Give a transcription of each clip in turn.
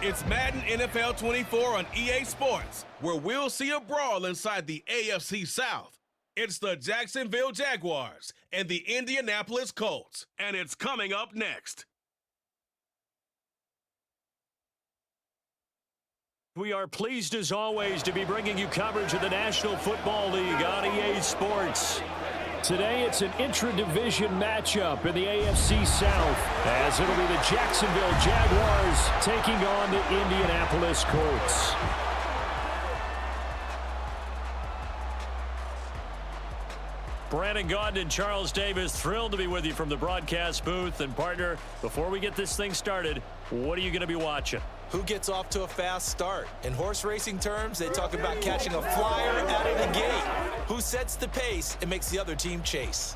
It's Madden NFL 24 on EA Sports, where we'll see a brawl inside the AFC South. It's the Jacksonville Jaguars and the Indianapolis Colts, and it's coming up next. We are pleased as always to be bringing you coverage of the National Football League on EA Sports. Today it's an intra-division matchup in the AFC South, as it'll be the Jacksonville Jaguars taking on the Indianapolis Colts. Brandon Gaudin and Charles Davis, thrilled to be with you from the broadcast booth. And partner, before we get this thing started, what are you going to be watching? Who gets off to a fast start? In horse racing terms, they talk about catching a flyer out of the gate. Who sets the pace and makes the other team chase?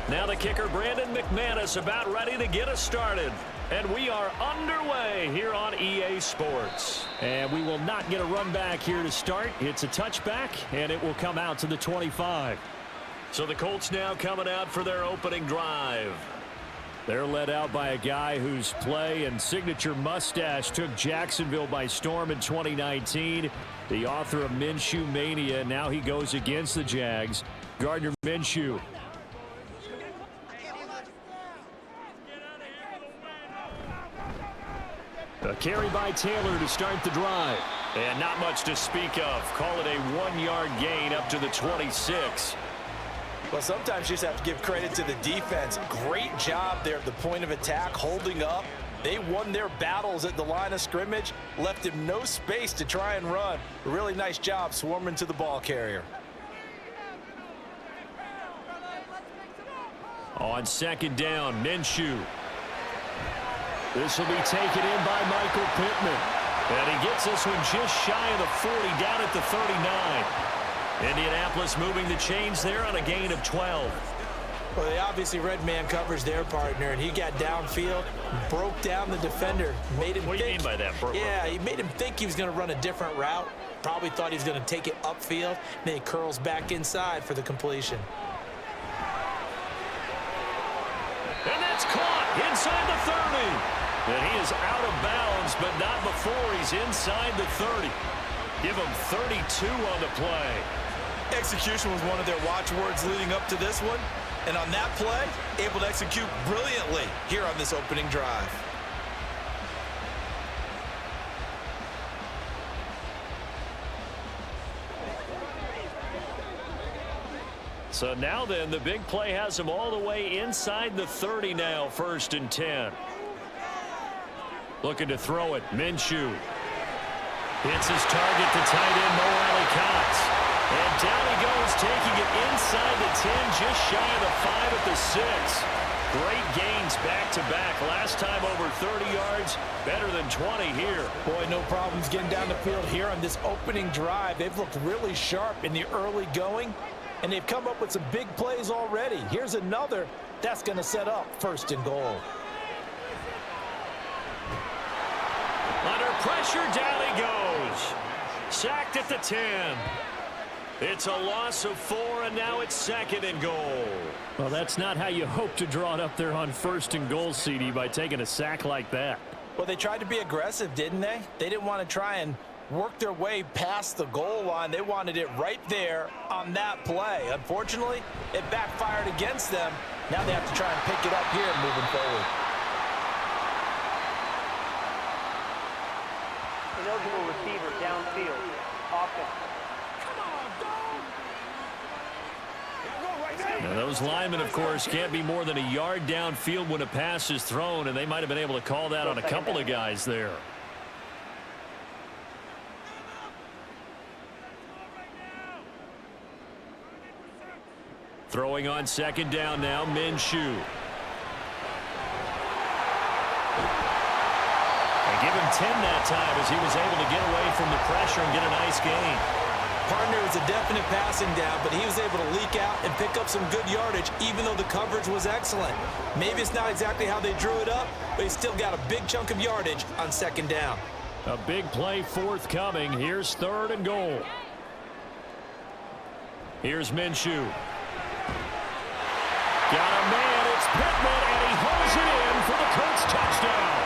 Now the kicker, Brandon McManus, about ready to get us started. And we are underway here on EA Sports. And we will not get a run back here to start. It's a touchback, and it will come out to the 25. So the Colts now coming out for their opening drive. They're led out by a guy whose play and signature mustache took Jacksonville by storm in 2019. The author of Minshew Mania. Now he goes against the Jags. Gardner Minshew. A carry by Taylor to start the drive. And not much to speak of. Call it a 1-yard gain up to the 26. Well, sometimes you just have to give credit to the defense. Great job there at the point of attack, holding up. They won their battles at the line of scrimmage, left him no space to try and run. A really nice job swarming to the ball carrier. On second down, Minshew. This will be taken in by Michael Pittman. And he gets this one just shy of the 40, down at the 39. Indianapolis moving the chains there on a gain of 12. Well, they obviously read man coverage their partner, and he got downfield, broke down the defender, made him What do you mean by that, Burt? Yeah, he made him think he was going to run a different route. Probably thought he was going to take it upfield. Then he curls back inside for the completion. And that's caught inside the 30. And he is out of bounds, but not before he's inside the 30. Give him 32 on the play. Execution was one of their watchwords leading up to this one. And on that play, able to execute brilliantly here on this opening drive. So now then, the big play has him all the way inside the 30 now, 1st and 10. Looking to throw it, Minshew. Hits his target to tight end Mo Alley-Cox. And down he goes, taking it inside the 10, just shy of the 5 at the 6. Great gains back-to-back. Last time over 30 yards, better than 20 here. Boy, no problems getting down the field here on this opening drive. They've looked really sharp in the early going, and they've come up with some big plays already. Here's another that's going to set up 1st and goal. Under pressure, down he goes. Sacked at the 10. It's a loss of 4, and now it's 2nd and goal. Well, that's not how you hope to draw it up there on 1st and goal, CD, by taking a sack like that. Well, they tried to be aggressive, didn't they? They didn't want to try and work their way past the goal line. They wanted it right there on that play. Unfortunately, it backfired against them. Now they have to try and pick it up here moving forward. Ineligible receiver downfield. Offense. Now those linemen, of course, can't be more than a yard downfield when a pass is thrown, and they might have been able to call that on a couple of guys there. Throwing on second down now, Minshew. They give him 10 that time as he was able to get away from the pressure and get a nice gain. Partner, it was a definite passing down, but he was able to leak out and pick up some good yardage, even though the coverage was excellent. Maybe it's not exactly how they drew it up, but he still got a big chunk of yardage on second down. A big play forthcoming. Here's 3rd and goal. Here's Minshew. Got a man. It's Pittman, and he holds it in for the Colts touchdown.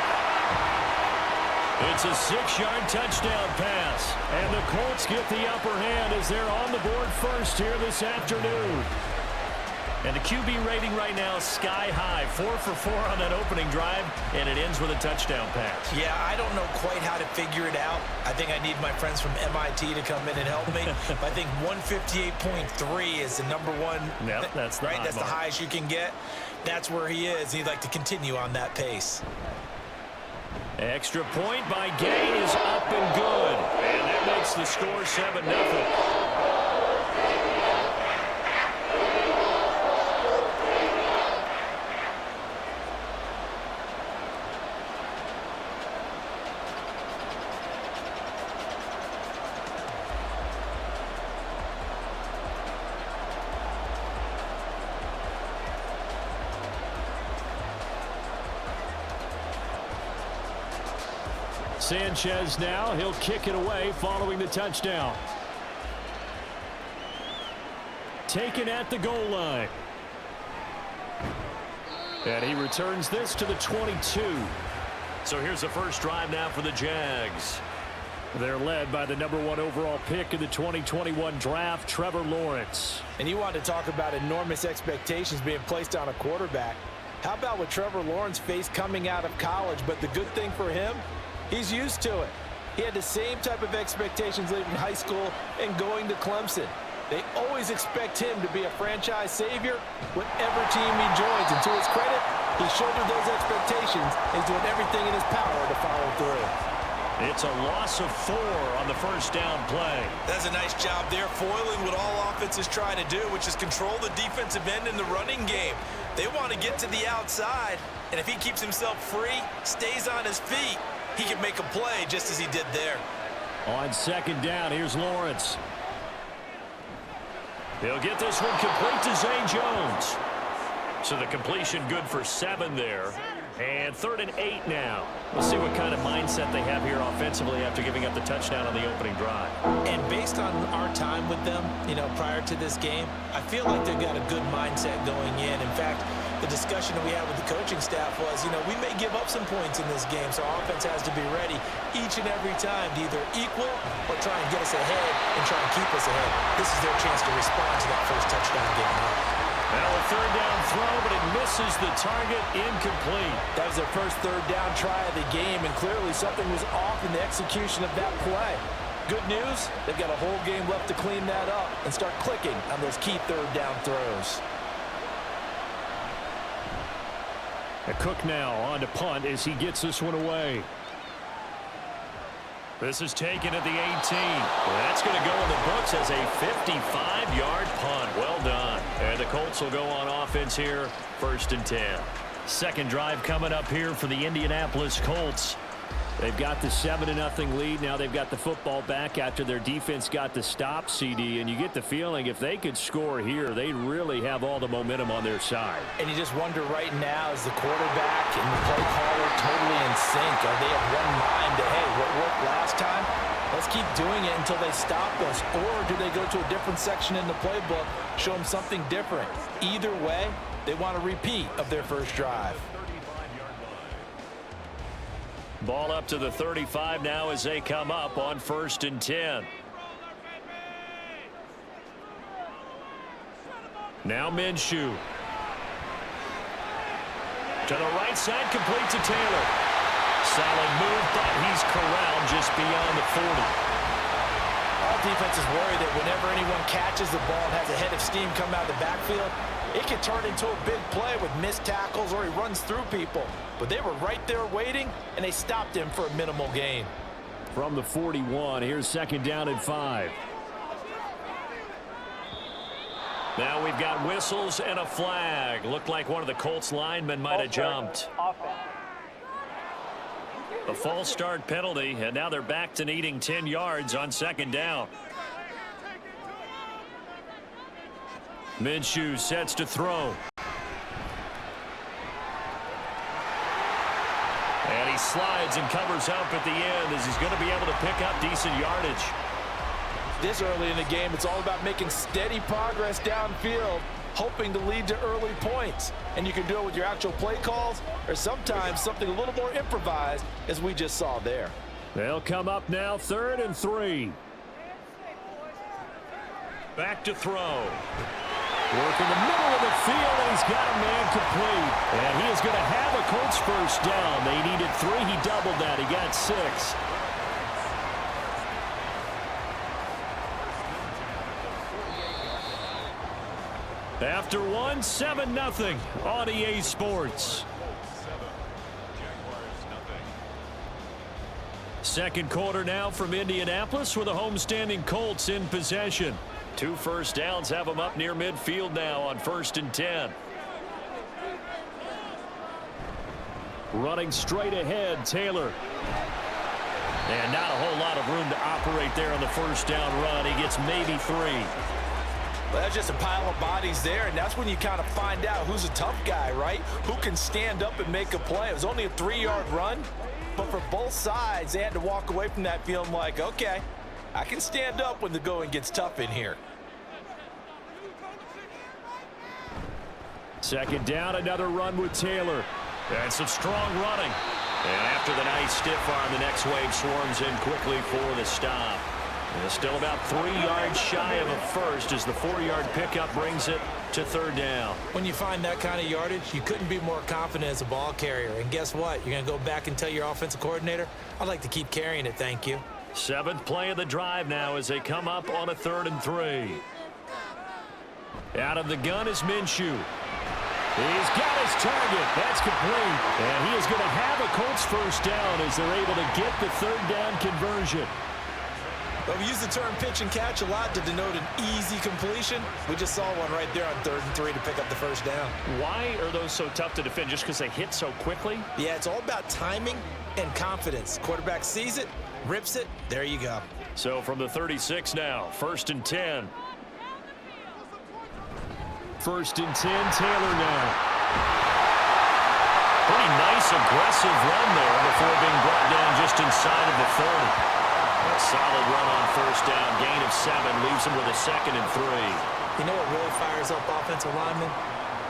It's a 6-yard touchdown pass, and the Colts get the upper hand as they're on the board first here this afternoon. And the QB rating right now is sky high, 4 for 4 on that opening drive, and it ends with a touchdown pass. Yeah, I don't know quite how to figure it out. I think I need my friends from MIT to come in and help me. But I think 158.3 is the number one. Yep, that's the right. That's mark. the highest you can get. That's where he is. He'd like to continue on that pace. Extra point by Gay is up and good. And that makes the score 7-0. Sanchez now, he'll kick it away following the touchdown. Taken at the goal line. And he returns this to the 22. So here's the first drive now for the Jags. They're led by the number 1 overall pick in the 2021 draft, Trevor Lawrence. And you want to talk about enormous expectations being placed on a quarterback. How about what Trevor Lawrence faced coming out of college? But the good thing for him, he's used to it. He had the same type of expectations leaving high school and going to Clemson. They always expect him to be a franchise savior whatever team he joins. And to his credit, he shouldered those expectations and is doing everything in his power to follow through. It's a loss of 4 on the first down play. That's a nice job there, foiling what all offenses try to do, which is control the defensive end in the running game. They want to get to the outside, and if he keeps himself free, stays on his feet, he can make a play just as he did there. On second down, here's Lawrence. He'll get this one complete to Zay Jones. So the completion good for 7 there. And 3rd and 8 now. We'll see what kind of mindset they have here offensively after giving up the touchdown on the opening drive. And based on our time with them, prior to this game, I feel like they've got a good mindset going in. In fact, the discussion that we had with the coaching staff was, we may give up some points in this game, so our offense has to be ready each and every time to either equal or try and get us ahead and try and keep us ahead. This is their chance to respond to that first touchdown given up. Now a 3rd down throw, but it misses the target, incomplete. That was their first 3rd down try of the game, and clearly something was off in the execution of that play. Good news, they've got a whole game left to clean that up and start clicking on those key 3rd down throws. Cook now on to punt as he gets this one away. This is taken at the 18. That's going to go in the books as a 55-yard punt. Well done. And the Colts will go on offense here, 1st and 10. Second drive coming up here for the Indianapolis Colts. They've got the 7-0 lead. Now they've got the football back after their defense got the stop, CD. And you get the feeling if they could score here, they really have all the momentum on their side. And you just wonder right now, is the quarterback and the play caller totally in sync? Are they of one mind to, hey, what worked last time? Let's keep doing it until they stop us. Or do they go to a different section in the playbook, show them something different? Either way, they want a repeat of their first drive. Ball up to the 35 now as they come up on 1st and 10. Now Minshew. To the right side, complete to Taylor. Solid move, but he's corralled just beyond the 40. All defenses worry that whenever anyone catches the ball and has a head of steam come out of the backfield, it can turn into a big play with missed tackles or he runs through people. But they were right there waiting, and they stopped him for a minimal gain. From the 41, here's 2nd down and 5. Now we've got whistles and a flag. Looked like one of the Colts linemen might have jumped. Offense. A false start penalty, and now they're back to needing 10 yards on second down. Minshew sets to throw. And he slides and covers up at the end as he's going to be able to pick up decent yardage. This early in the game, it's all about making steady progress downfield, hoping to lead to early points. And you can do it with your actual play calls or sometimes something a little more improvised, as we just saw there. They'll come up now 3rd and 3. Back to throw. Work in the middle of the field, and he's got a man complete. And he is going to have a Colts first down. They needed 3. He doubled that. He got 6. After 1, 7-0 on EA Sports. Second quarter now from Indianapolis with the homestanding Colts in possession. 2 first downs have them up near midfield now on 1st and 10. Running straight ahead, Taylor. And not a whole lot of room to operate there on the first down run. He gets maybe 3. Well, that's just a pile of bodies there, and that's when you kind of find out who's a tough guy, right? Who can stand up and make a play. It was only a 3-yard run, but for both sides, they had to walk away from that feeling like, okay, I can stand up when the going gets tough in here. Second down, another run with Taylor. And some strong running. And after the nice stiff arm, the next wave swarms in quickly for the stop. And still about 3 yards shy of a first as the 4-yard pickup brings it to 3rd down. When you find that kind of yardage, you couldn't be more confident as a ball carrier. And guess what? You're going to go back and tell your offensive coordinator, I'd like to keep carrying it, thank you. 7th play of the drive now as they come up on a 3rd and 3. Out of the gun is Minshew. He's got his target. That's complete. And he is going to have a Colts first down as they're able to get the 3rd down conversion. Well, we use the term pitch and catch a lot to denote an easy completion. We just saw one right there on 3rd and 3 to pick up the first down. Why are those so tough to defend? Just because they hit so quickly? Yeah, it's all about timing and confidence. Quarterback sees it, rips it, there you go. So from the 36 now, 1st and 10. 1st and 10, Taylor now. Pretty nice, aggressive run there before being brought down just inside of the 30. A solid run on 1st down, gain of 7, leaves him with a 2nd and 3. You know what really fires up offensive linemen?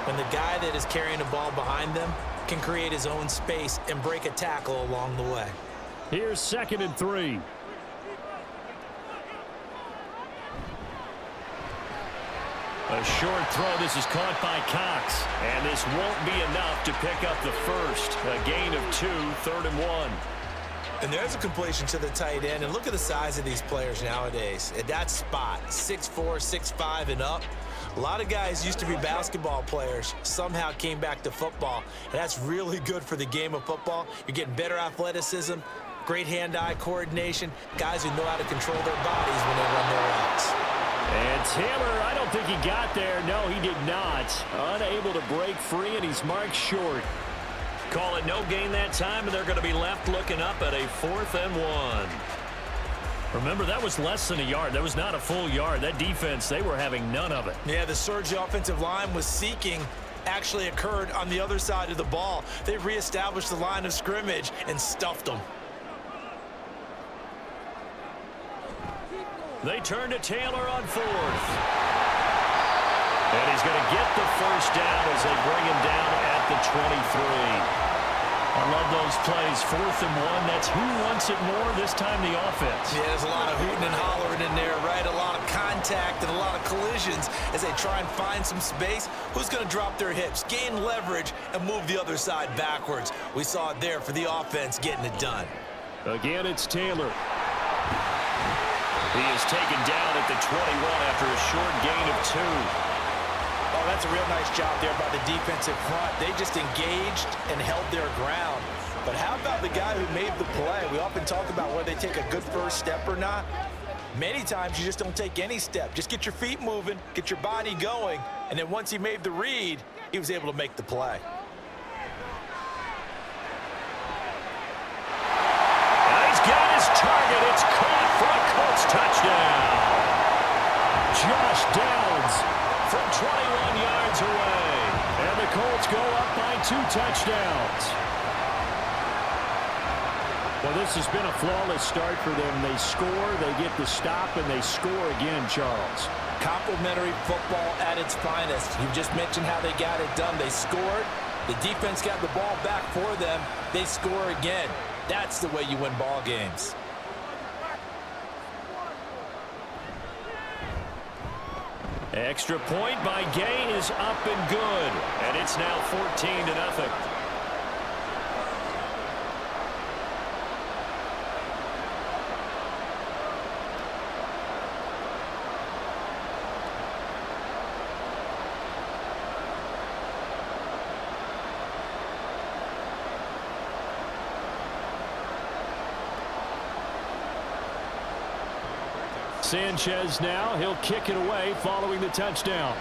When the guy that is carrying the ball behind them can create his own space and break a tackle along the way. Here's 2nd and 3. A short throw. This is caught by Cox. And this won't be enough to pick up the first. A gain of 2, 3rd and 1. And there's a completion to the tight end. And look at the size of these players nowadays. At that spot, 6'4", 6'5", and up. A lot of guys used to be basketball players, somehow came back to football. And that's really good for the game of football. You're getting better athleticism, great hand-eye coordination, guys who know how to control their bodies when they run their routes. And Taylor, I don't think he got there. No, he did not. Unable to break free, and he's marked short. Call it no gain that time, and they're going to be left looking up at a 4th and 1. Remember, that was less than a yard. That was not a full yard. That defense, they were having none of it. Yeah, the surge the offensive line was seeking actually occurred on the other side of the ball. They reestablished the line of scrimmage and stuffed them. They turn to Taylor on 4th. And he's going to get the first down as they bring him down at the 23. I love those plays. 4th and 1. That's who wants it more, this time the offense. Yeah, there's a lot of hooting and hollering in there, right? A lot of contact and a lot of collisions as they try and find some space. Who's going to drop their hips, gain leverage, and move the other side backwards? We saw it there for the offense getting it done. Again, it's Taylor. He is taken down at the 21 after a short gain of 2. Oh, that's a real nice job there by the defensive front. They just engaged and held their ground. But how about the guy who made the play? We often talk about whether they take a good first step or not. Many times you just don't take any step. Just get your feet moving, get your body going, and then once he made the read, he was able to make the play. And he's got his target. It's caught for a Colts touchdown. Josh Downs from 21 yards away. And the Colts go up by 2 touchdowns. Well, this has been a flawless start for them. They score, they get the stop, and they score again, Charles. Complimentary football at its finest. You just mentioned how they got it done. They scored. The defense got the ball back for them. They score again. That's the way you win ball games. Extra point by Gay is up and good. And it's now 14-0. Sanchez now, he'll kick it away following the touchdown.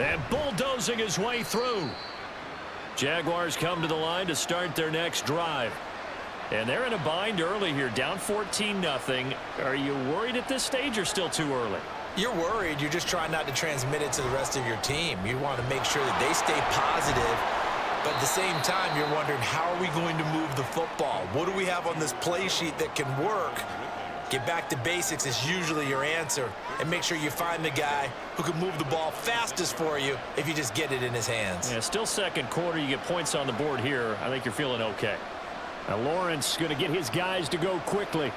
And bulldozing his way through. Jaguars come to the line to start their next drive. And they're in a bind early here, down 14-0. Are you worried at this stage or still too early? You're worried. You're just trying not to transmit it to the rest of your team. You want to make sure that they stay positive. But at the same time, you're wondering, how are we going to move the football? What do we have on this play sheet that can work? Get back to basics is usually your answer. And make sure you find the guy who can move the ball fastest for you if you just get it in his hands. Yeah, still second quarter. You get points on the board here. I think you're feeling okay. Now Lawrence going to get his guys to go quickly.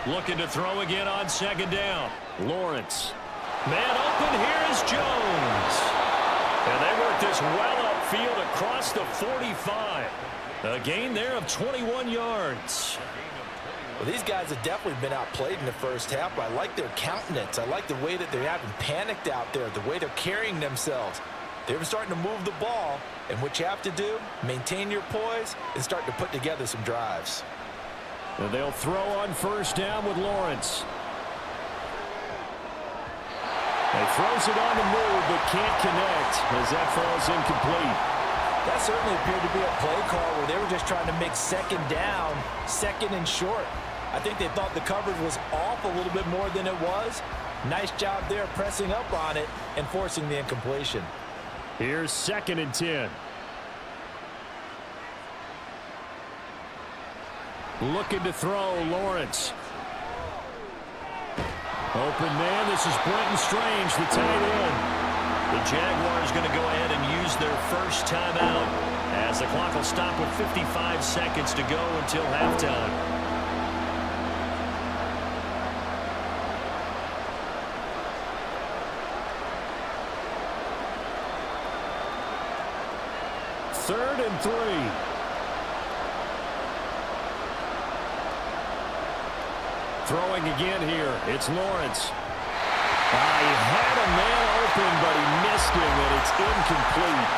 Looking to throw again on second down. Lawrence. Man open. Here is Jones. And they work this well upfield across the 45. A gain there of 21 yards. Well, these guys have definitely been outplayed in the first half, but I like their countenance. I like the way that they're having panicked out there, the way they're carrying themselves. They're starting to move the ball, and what you have to do, maintain your poise and start to put together some drives. And they'll throw on first down with Lawrence. He throws it on the move, but can't connect as that falls incomplete. That certainly appeared to be a play call where they were just trying to make second down, second and short. I think they thought the coverage was off a little bit more than it was. Nice job there pressing up on it and forcing the incompletion. Here's 2nd and 10. Looking to throw, Lawrence. Open man, this is Brenton Strange, the tight end. The Jaguars going to go ahead and use their first timeout as the clock will stop with 55 seconds to go until halftime. Third and 3. Throwing again here. It's Lawrence. He had a man open, but he missed him, and it's incomplete.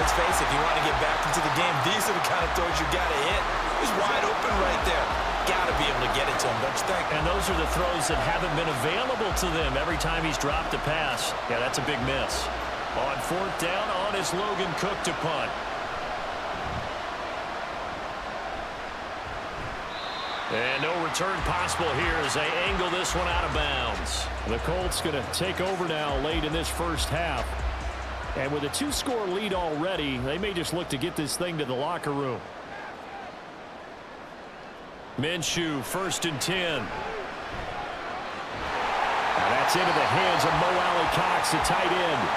Let's face it, if you want to get back into the game, these are the kind of throws you got to hit. He's wide open right there. Got to be able to get it to him, don't you think? And those are the throws that haven't been available to them every time he's dropped a pass. Yeah, that's a big miss. On 4th down, on is Logan Cook to punt. And no return possible here as they angle this one out of bounds. The Colts going to take over now late in this first half. And with a 2-score lead already, they may just look to get this thing to the locker room. Minshew, 1st and 10. Now that's into the hands of Mo Alley-Cox, the tight end.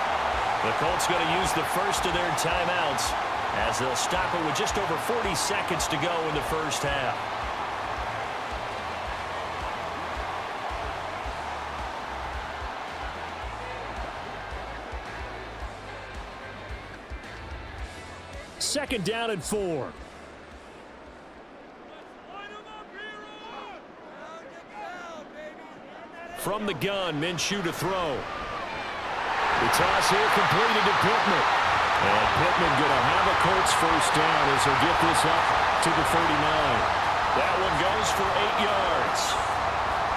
The Colts going to use the first of their timeouts as they'll stop it with just over 40 seconds to go in the first half. Second down and 4. From the gun, Minshew to throw. The toss here completed to Pittman. And Pittman going to have a Colts first down as he'll get this up to the 39. That one goes for 8 yards.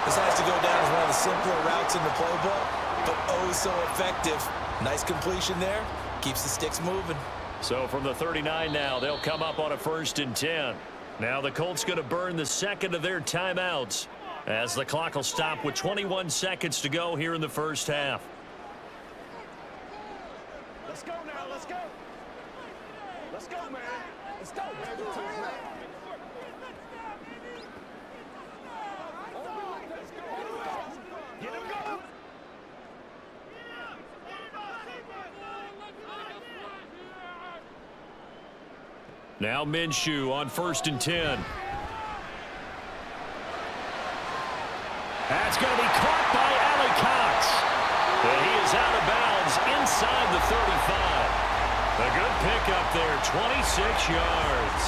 This has to go down as one of the simpler routes in the playbook, but oh so effective. Nice completion there. Keeps the sticks moving. So from the 39 now, they'll come up on a 1st and 10. Now the Colts going to burn the second of their timeouts as the clock will stop with 21 seconds to go here in the first half. Let's go now, let's go. Let's go, man. Let's go, man. Get him going. Now Minshew on 1st and 10. That's going to be caught by Allie Cox. And he is out of bounds inside the 35. A good pickup there, 26 yards.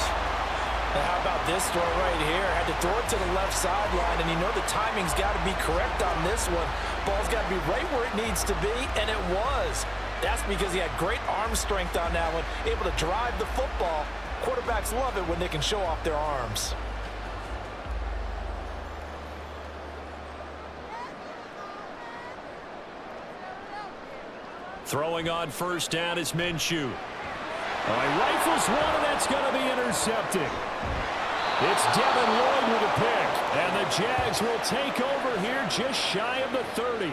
And how about this throw right here? Had to throw it to the left sideline, and you know the timing's got to be correct on this one. Ball's got to be right where it needs to be, and it was. That's because he had great arm strength on that one, able to drive the football. Quarterbacks love it when they can show off their arms. Throwing on 1st down is Minshew. He rifles one, and that's going to be intercepted. It's Devin Lloyd with a pick, and the Jags will take over here just shy of the 30.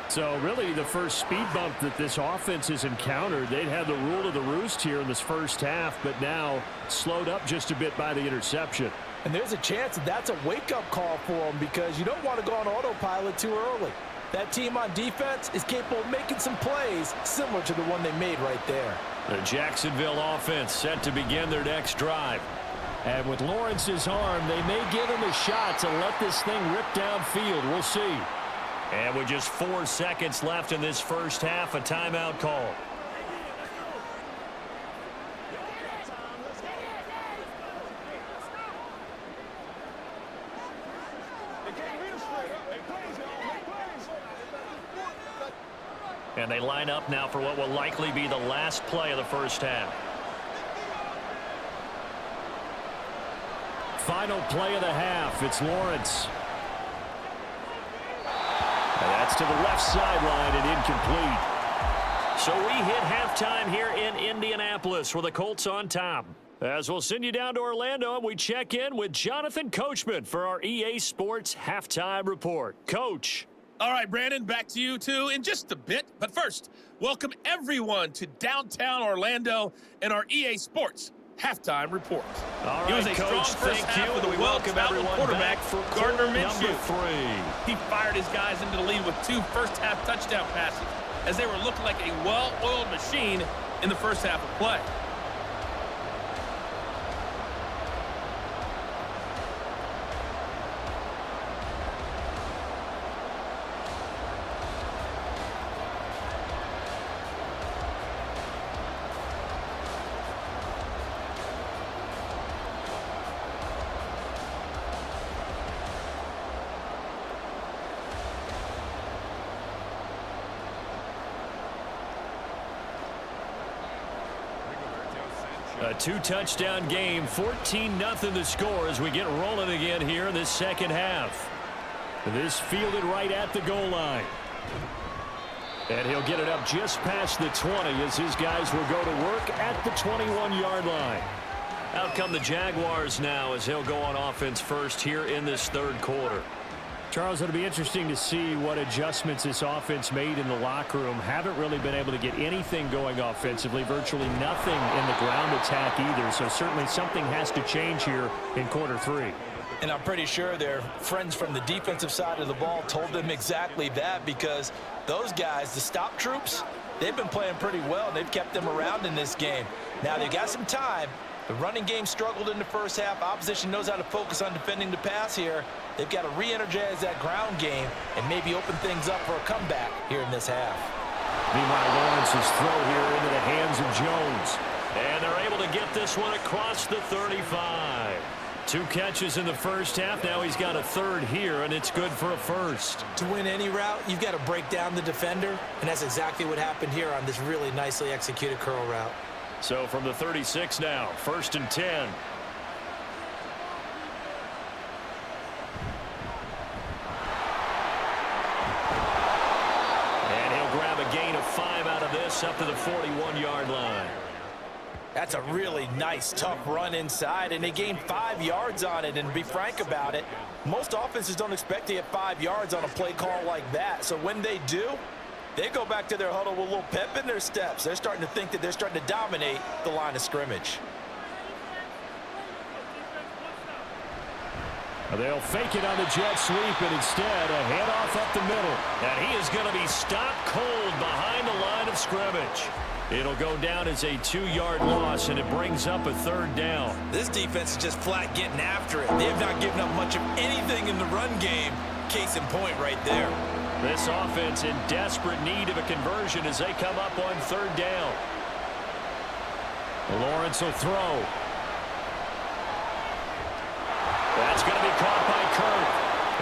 So really the first speed bump that this offense has encountered. They'd had the rule of the roost here in this first half, but now slowed up just a bit by the interception. And there's a chance that that's a wake-up call for them because you don't want to go on autopilot too early. That team on defense is capable of making some plays similar to the one they made right there. The Jacksonville offense set to begin their next drive. And with Lawrence's arm, they may give him a shot to let this thing rip downfield. We'll see. And with just 4 seconds left in this first half, a timeout call. And they line up now for what will likely be the last play of the first half. Final play of the half. It's Lawrence. And that's to the left sideline and incomplete. So we hit halftime here in Indianapolis with the Colts on top. As we'll send you down to Orlando, we check in with Jonathan Coachman for our EA Sports Halftime Report. Coach. All right, Brandon, back to you, too, in just a bit. But first, welcome everyone to downtown Orlando and our EA Sports Halftime Report. All It was right, a Coach, strong first thank half you. with We a welcome well-traveled everyone quarterback back for Gardner quarter Minshew. number 3. He fired his guys into the lead with 2 first-half touchdown passes as they were looking like a well-oiled machine in the first half of play. A 2-touchdown game, 14-0 the score as we get rolling again here in this second half. This fielded right at the goal line. And he'll get it up just past the 20 as his guys will go to work at the 21-yard line. Out come the Jaguars now as he'll go on offense first here in this third quarter. Charles, it'll be interesting to see what adjustments this offense made in the locker room. Haven't really been able to get anything going offensively, virtually nothing in the ground attack either. So certainly something has to change here in quarter 3. And I'm pretty sure their friends from the defensive side of the ball told them exactly that because those guys, the stop troops, they've been playing pretty well. And they've kept them around in this game. Now they've got some time. The running game struggled in the first half. Opposition knows how to focus on defending the pass here. They've got to re-energize that ground game and maybe open things up for a comeback here in this half. Meanwhile, Lawrence's throw here into the hands of Jones. And they're able to get this one across the 35. 2 catches in the first half. Now he's got a third here, and it's good for a first. To win any route, you've got to break down the defender, and that's exactly what happened here on this really nicely executed curl route. So from the 36 now, 1st and 10. And he'll grab a gain of 5 out of this up to the 41-yard line. That's a really nice, tough run inside, and they gained 5 yards on it. And to be frank about it, most offenses don't expect to get 5 yards on a play call like that. So when they do, they go back to their huddle with a little pep in their steps. They're starting to think that they're starting to dominate the line of scrimmage. They'll fake it on the jet sweep, and instead a handoff up the middle. And he is going to be stopped cold behind the line of scrimmage. It'll go down as a 2-yard loss, and it brings up a 3rd down. This defense is just flat getting after it. They have not given up much of anything in the run game. Case in point right there. This offense in desperate need of a conversion as they come up on 3rd down. Lawrence will throw. That's going to be caught by Kirk.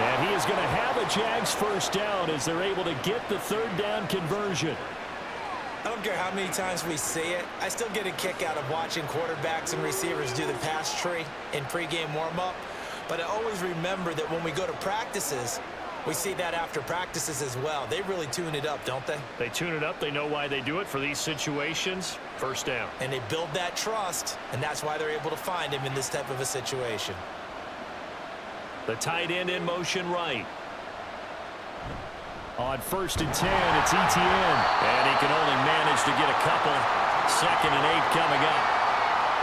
And he is going to have a Jags 1st down as they're able to get the 3rd down conversion. I don't care how many times we see it. I still get a kick out of watching quarterbacks and receivers do the pass tree in pregame warm-up. But I always remember that when we go to practices, we see that after practices as well. They really tune it up, don't they? They tune it up. They know why they do it for these situations. 1st down. And they build that trust, and that's why they're able to find him in this type of a situation. The tight end in motion right. On 1st and 10, it's Etienne. And he can only manage to get a couple. 2nd and 8 coming up.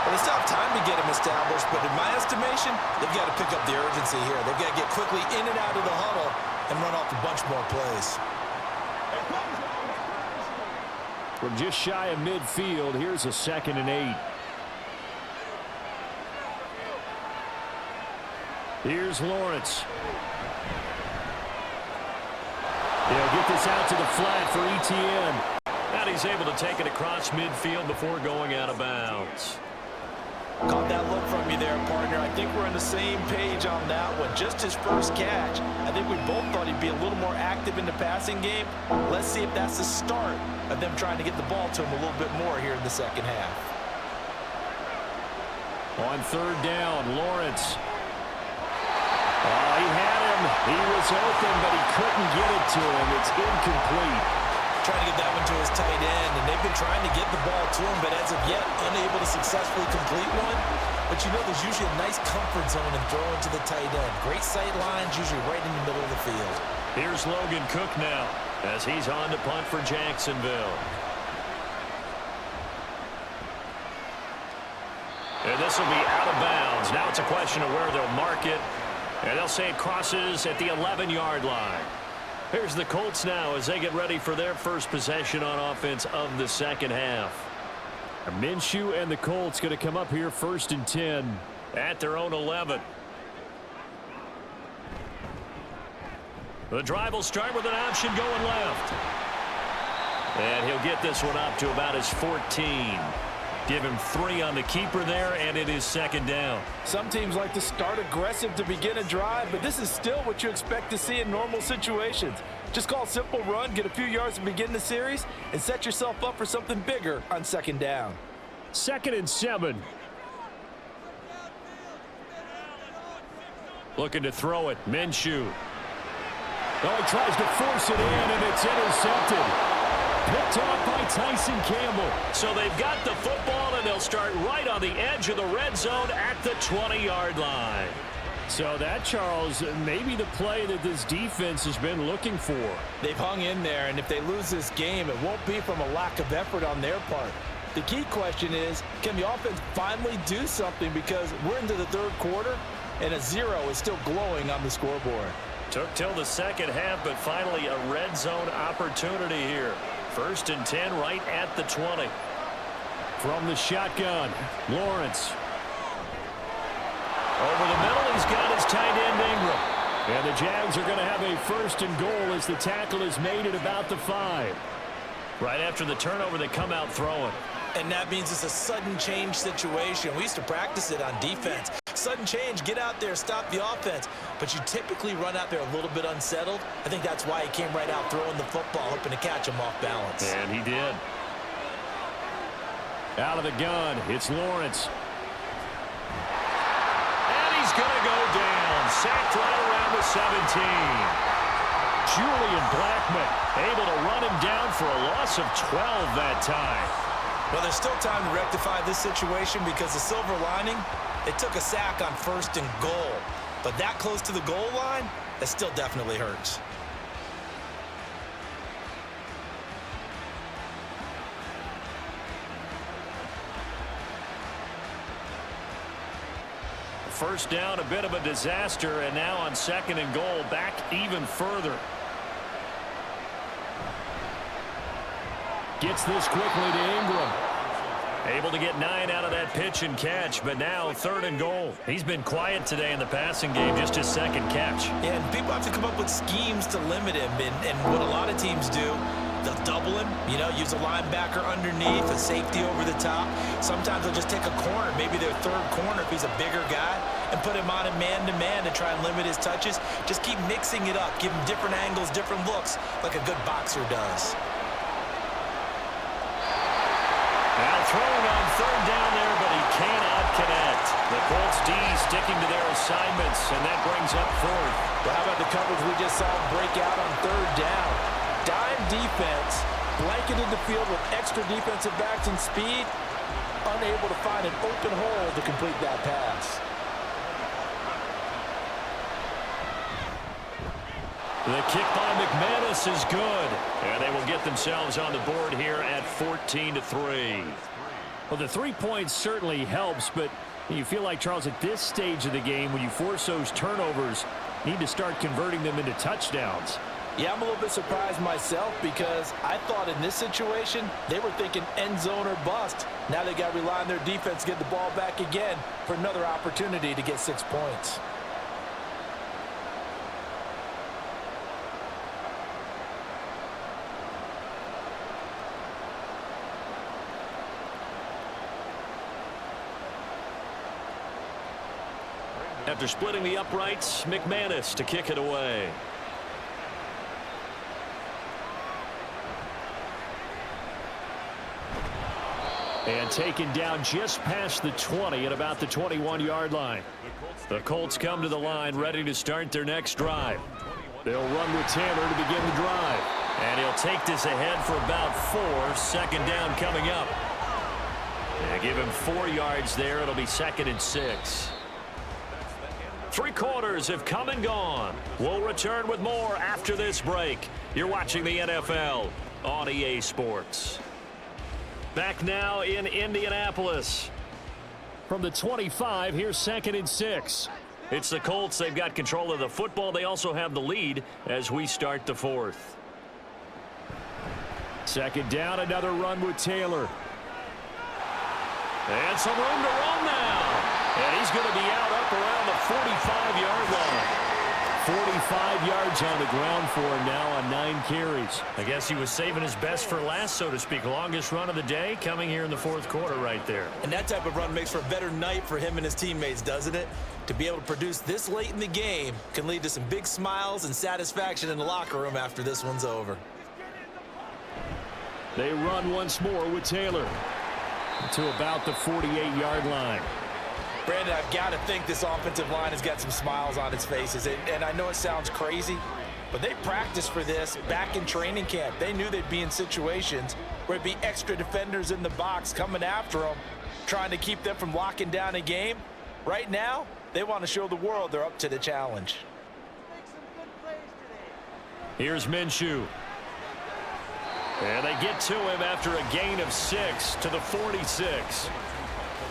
Well, they still have time to get him established, but in my estimation, they've got to pick up the urgency here. They've got to get quickly in and out of the huddle and run off a bunch more plays. From just shy of midfield, here's a 2nd and 8. Here's Lawrence. They'll get this out to the flat for Etienne. And he's able to take it across midfield before going out of bounds. Caught that look from you there, partner. I think we're on the same page on that one. Just his first catch. I think we both thought he'd be a little more active in the passing game. Let's see if that's the start of them trying to get the ball to him a little bit more here in the 2nd half. On 3rd down, Lawrence. Oh, he had him. He was open, but he couldn't get it to him. It's incomplete. Trying to get that one to his tight end, and they've been trying to get the ball to him, but as of yet, unable to successfully complete one. But you know there's usually a nice comfort zone in throwing to the tight end. Great sight lines, usually right in the middle of the field. Here's Logan Cook now, as he's on to punt for Jacksonville. And this will be out of bounds. Now it's a question of where they'll mark it. And they'll say it crosses at the 11-yard line. Here's the Colts now as they get ready for their first possession on offense of the 2nd half. Minshew and the Colts going to come up here 1st and 10 at their own 11. The drive will start with an option going left. And he'll get this one up to about his 14. Give him 3 on the keeper there, and it is 2nd down. Some teams like to start aggressive to begin a drive, but this is still what you expect to see in normal situations. Just call a simple run, get a few yards to begin the series, and set yourself up for something bigger on 2nd down. 2nd and 7. Looking to throw it. Minshew. Oh, he tries to force it in, and it's intercepted. Picked off by Tyson Campbell. So they've got the football, and they'll start right on the edge of the red zone at the 20-yard line. So that, Charles, may be the play that this defense has been looking for. They've hung in there, and if they lose this game, it won't be from a lack of effort on their part. The key question is, can the offense finally do something, because we're into the 3rd quarter, and a 0 is still glowing on the scoreboard. Took till the 2nd half, but finally a red zone opportunity here. 1st and 10 right at the 20. From the shotgun, Lawrence. Over the middle, he's got his tight end Ingram. And the Jags are going to have a 1st and goal as the tackle is made at about the 5. Right after the turnover, they come out throwing. And that means it's a sudden change situation. We used to practice it on defense. Sudden change, get out there, stop the offense. But you typically run out there a little bit unsettled. I think that's why he came right out throwing the football, hoping to catch him off balance. And he did. Out of the gun, it's Lawrence. And he's going to go down. Sacked right around the 17. Julian Blackmon able to run him down for a loss of 12 that time. Well, there's still time to rectify this situation because the silver lining, they took a sack on 1st and goal. But that close to the goal line, that still definitely hurts. First down, a bit of a disaster, and now on 2nd and goal, back even further. Gets this quickly to Ingram. Able to get 9 out of that pitch and catch, but now 3rd and goal. He's been quiet today in the passing game, just his 2nd catch. Yeah, and people have to come up with schemes to limit him, and what a lot of teams do, they'll double him, use a linebacker underneath, a safety over the top. Sometimes they'll just take a corner, maybe their 3rd corner if he's a bigger guy, and put him on a man-to-man to try and limit his touches. Just keep mixing it up, give him different angles, different looks, like a good boxer does. Now throwing on 3rd down there, but he cannot connect. The Colts D sticking to their assignments, and that brings up 4th. Well, how about the coverage we just saw break out on 3rd down? Dime defense, blanketed the field with extra defensive backs and speed, unable to find an open hole to complete that pass. The kick by McManus is good, and they will get themselves on the board here at 14-3. Well, the 3 points certainly helps, but you feel like, Charles, at this stage of the game, when you force those turnovers, you need to start converting them into touchdowns. Yeah, I'm a little bit surprised myself because I thought in this situation, they were thinking end zone or bust. Now they got to rely on their defense to get the ball back again for another opportunity to get 6 points. After splitting the uprights, McManus to kick it away. And taken down just past the 20 at about the 21-yard line. The Colts come to the line ready to start their next drive. They'll run with Taylor to begin the drive. And he'll take this ahead for about 4. 2nd down coming up. And give him 4 yards there. It'll be 2nd and 6. 3 quarters have come and gone. We'll return with more after this break. You're watching the NFL on EA Sports. Back now in Indianapolis. From the 25, here's 2nd and 6. It's the Colts. They've got control of the football. They also have the lead as we start the 4th. 2nd down, another run with Taylor. And some room to run now. And he's going to be out up around the 45-yard line. 45 yards on the ground for him now on 9 carries. I guess he was saving his best for last, so to speak. Longest run of the day coming here in the 4th quarter right there. And that type of run makes for a better night for him and his teammates, doesn't it? To be able to produce this late in the game can lead to some big smiles and satisfaction in the locker room after this one's over. They run once more with Taylor to about the 48-yard line. Brandon, I've got to think this offensive line has got some smiles on its faces. And I know it sounds crazy, but they practiced for this back in training camp. They knew they'd be in situations where it'd be extra defenders in the box coming after them, trying to keep them from locking down a game. Right now, they want to show the world they're up to the challenge. Here's Minshew. And they get to him after a gain of 6 to the 46.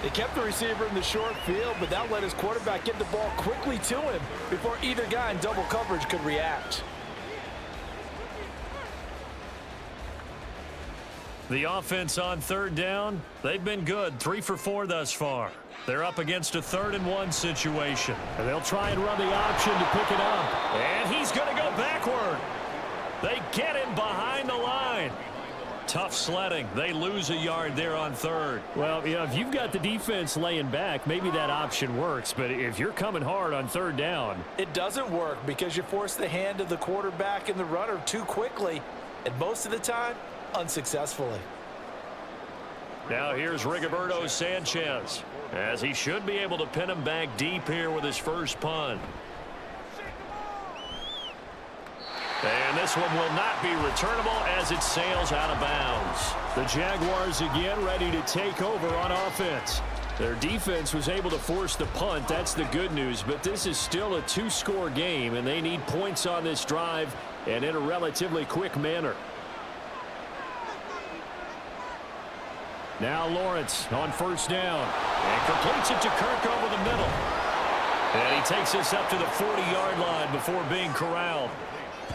They kept the receiver in the short field, but that let his quarterback get the ball quickly to him before either guy in double coverage could react. The offense on 3rd down, they've been good. 3 for 4 thus far. They're up against a 3rd and 1 situation. And they'll try and run the option to pick it up. And he's going to go backward. They get him behind the line. Tough sledding. They lose a yard there on 3rd. Well, if you've got the defense laying back, maybe that option works. But if you're coming hard on 3rd down, it doesn't work because you force the hand of the quarterback and the runner too quickly, and most of the time, unsuccessfully. Now here's Rigoberto Sanchez, as he should be able to pin him back deep here with his first punt. And this one will not be returnable as it sails out of bounds. The Jaguars again ready to take over on offense. Their defense was able to force the punt. That's the good news. But this is still a two-score game, and they need points on this drive and in a relatively quick manner. Now Lawrence on first down. And completes it to Kirk over the middle. And he takes us up to the 40-yard line before being corralled.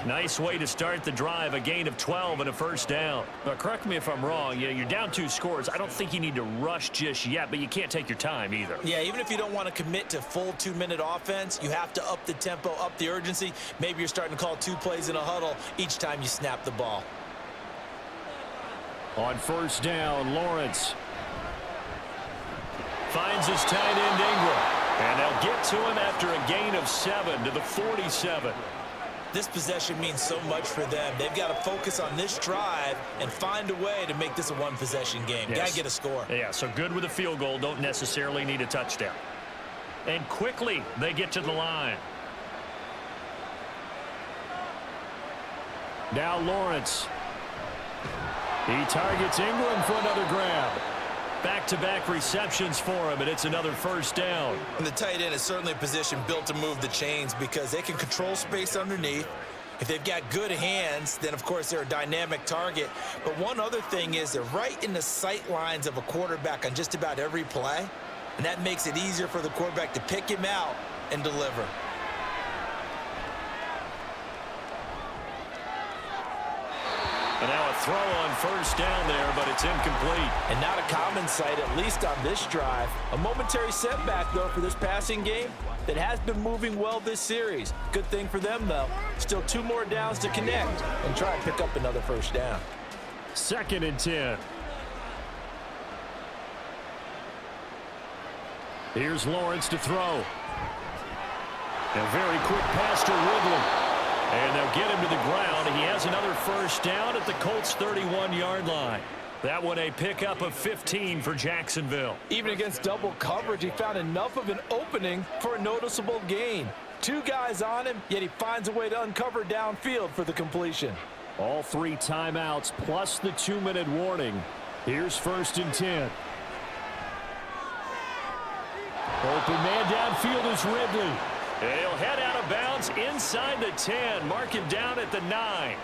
Nice way to start the drive, a gain of 12 and a first down. But correct me if I'm wrong, you're down 2 scores. I don't think you need to rush just yet, but you can't take your time either. Yeah, even if you don't want to commit to full 2-minute offense, you have to up the tempo, up the urgency. Maybe you're starting to call 2 plays in a huddle each time you snap the ball. On first down, Lawrence finds his tight end Ingram. And they'll get to him after a gain of 7 to the 47. This possession means so much for them. They've got to focus on this drive and find a way to make this a one-possession game. Yes. Got to get a score. Yeah, so good with a field goal. Don't necessarily need a touchdown. And quickly, they get to the line. Now Lawrence. He targets Ingram for another grab. Back-to-back receptions for him, and it's another first down. And the tight end is certainly a position built to move the chains because they can control space underneath. If they've got good hands, then, of course, they're a dynamic target. But one other thing is they're right in the sight lines of a quarterback on just about every play, and that makes it easier for the quarterback to pick him out and deliver. And now a throw on first down there, but it's incomplete. And not a common sight, at least on this drive. A momentary setback, though, for this passing game that has been moving well this series. Good thing for them, though. Still 2 more downs to connect and try and pick up another first down. 2nd and 10. Here's Lawrence to throw. A very quick pass to Ridley. And they'll get him to the ground. He has another first down at the Colts' 31-yard line. That one a pickup of 15 for Jacksonville. Even against double coverage, he found enough of an opening for a noticeable gain. 2 guys on him, yet he finds a way to uncover downfield for the completion. All 3 timeouts plus the 2-minute warning. Here's 1st and 10. Open man downfield is Ridley. He'll head out of bounds inside the 10. Mark him down at the 9.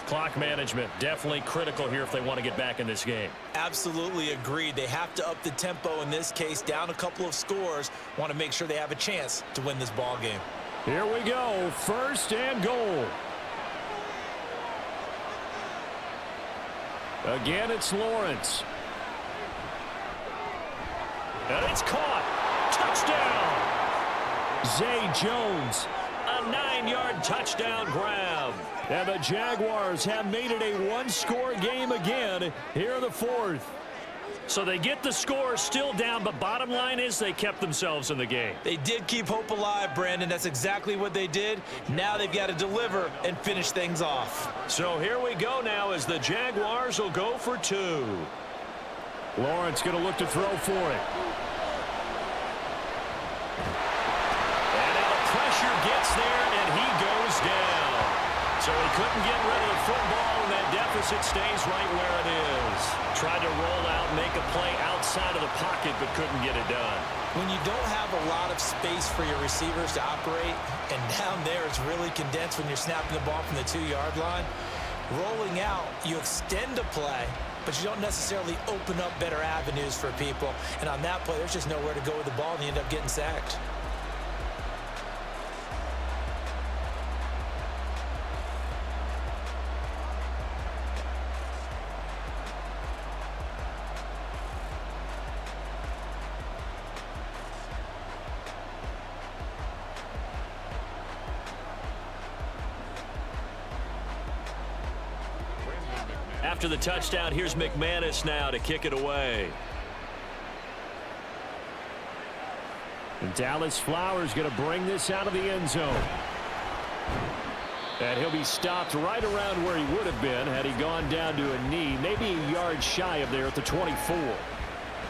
Clock management definitely critical here if they want to get back in this game. Absolutely agreed. They have to up the tempo in this case, down a couple of scores. Want to make sure they have a chance to win this ball game. Here we go. 1st and goal. Again, it's Lawrence. And it's caught. Touchdown. Zay Jones, a 9-yard touchdown grab. And the Jaguars have made it a 1-score game again here in the 4th. So they get the score still down, but bottom line is they kept themselves in the game. They did keep hope alive, Brandon. That's exactly what they did. Now they've got to deliver and finish things off. So here we go now as the Jaguars will go for 2. Lawrence going to look to throw for it. Gets there, and he goes down. So he couldn't get rid of the football, and that deficit stays right where it is. Tried to roll out, make a play outside of the pocket, but couldn't get it done. When you don't have a lot of space for your receivers to operate, and down there it's really condensed when you're snapping the ball from the 2-yard line, rolling out, you extend a play, but you don't necessarily open up better avenues for people. And on that play, there's just nowhere to go with the ball, and you end up getting sacked. After the touchdown, here's McManus now to kick it away. And Dallas Flowers going to bring this out of the end zone. And he'll be stopped right around where he would have been had he gone down to a knee, maybe a yard shy of there at the 24.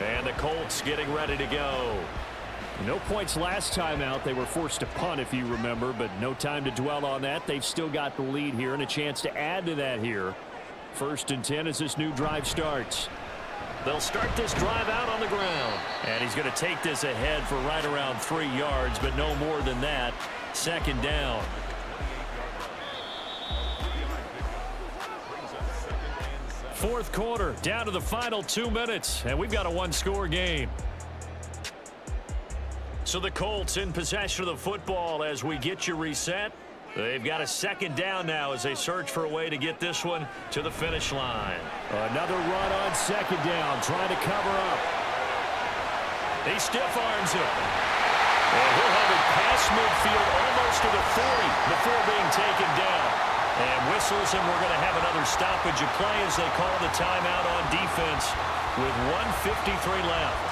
And the Colts getting ready to go. No points last time out. They were forced to punt, if you remember, but no time to dwell on that. They've still got the lead here and a chance to add to that here. 1st and 10 as this new drive starts. They'll start this drive out on the ground. And he's going to take this ahead for right around 3 yards, but no more than that. 2nd down. Fourth quarter, down to the final 2 minutes, and we've got a 1-score game. So the Colts in possession of the football as we get you reset. They've got a 2nd down now as they search for a way to get this one to the finish line. Another run on 2nd down, trying to cover up. He stiff arms it. And he'll have it past midfield almost to the 40 before being taken down. And whistles, and we're going to have another stoppage of play as they call the timeout on defense with 1:53 left.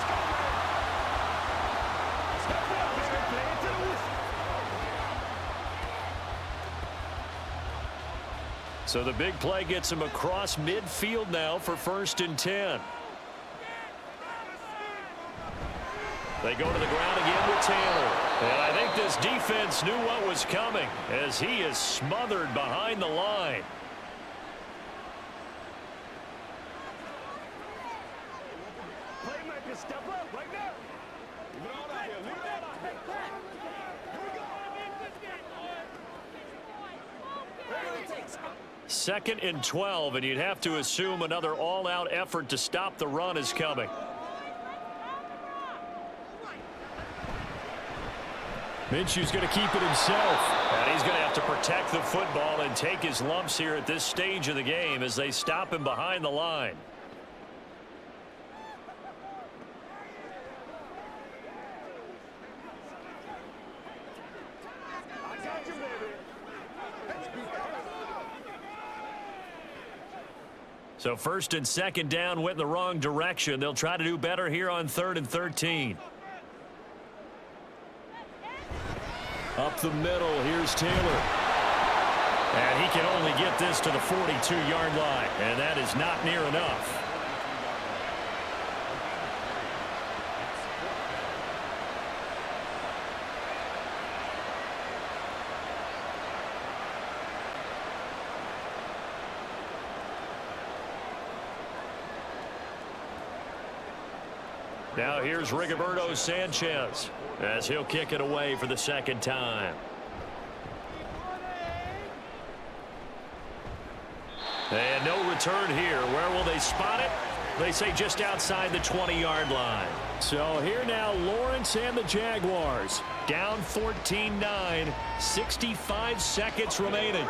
So the big play gets him across midfield now for 1st and 10. They go to the ground again with Taylor. And I think this defense knew what was coming as he is smothered behind the line. Playmaker, step up right now. Leave it all out here. Leave it all out here. Here we go. 2nd and 12, and you'd have to assume another all-out effort to stop the run is coming. Minshew's going to keep it himself. And he's going to have to protect the football and take his lumps here at this stage of the game as they stop him behind the line. I got you, baby. So 1st and 2nd down went in the wrong direction. They'll try to do better here on 3rd and 13. Up the middle, here's Taylor. And he can only get this to the 42-yard line, and that is not near enough. Now here's Rigoberto Sanchez as he'll kick it away for the 2nd time. And no return here. Where will they spot it? They say just outside the 20-yard line. So here now Lawrence and the Jaguars. Down 14-9, 65 seconds remaining.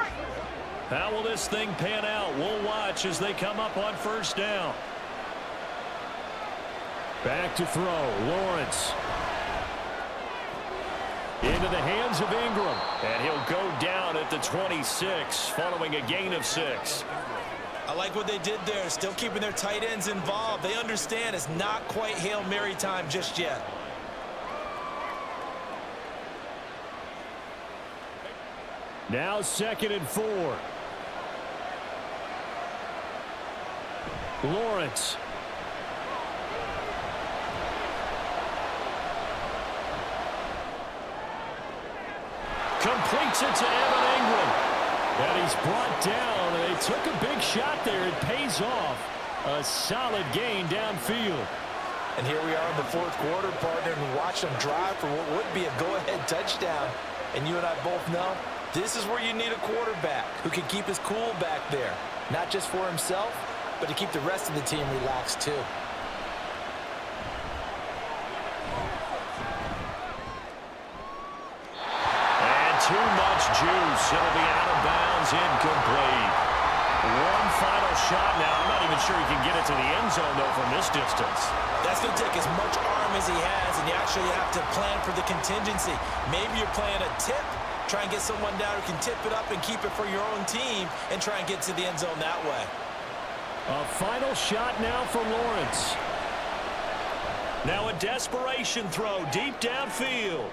How will this thing pan out? We'll watch as they come up on 1st down. Back to throw, Lawrence. Into the hands of Ingram. And he'll go down at the 26 following a gain of 6. I like what they did there, still keeping their tight ends involved. They understand it's not quite Hail Mary time just yet. Now 2nd and 4. Lawrence. Completes it to Evan Ingram. And he's brought down. And they took a big shot there. It pays off. A solid gain downfield. And here we are in the 4th quarter, partner, and watch them drive for what would be a go-ahead touchdown. And you and I both know this is where you need a quarterback who can keep his cool back there. Not just for himself, but to keep the rest of the team relaxed too. Too much juice. It'll be out of bounds, incomplete. One final shot now. I'm not even sure he can get it to the end zone, though, from this distance. That's going to take as much arm as he has, and you actually have to plan for the contingency. Maybe you're playing a tip, try and get someone down who can tip it up and keep it for your own team and try and get to the end zone that way. A final shot now for Lawrence. Now a desperation throw deep downfield.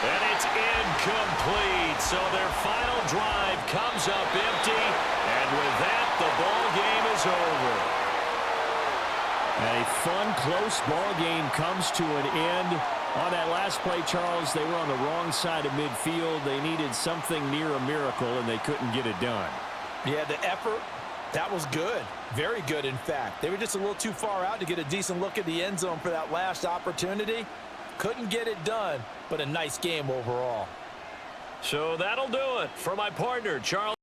And it's incomplete. So their final drive comes up empty. And with that, the ball game is over. A fun, close ball game comes to an end. On that last play, Charles, they were on the wrong side of midfield. They needed something near a miracle, and they couldn't get it done. Yeah, the effort, that was good. Very good, in fact. They were just a little too far out to get a decent look at the end zone for that last opportunity. Couldn't get it done, but a nice game overall. So that'll do it for my partner, Charles.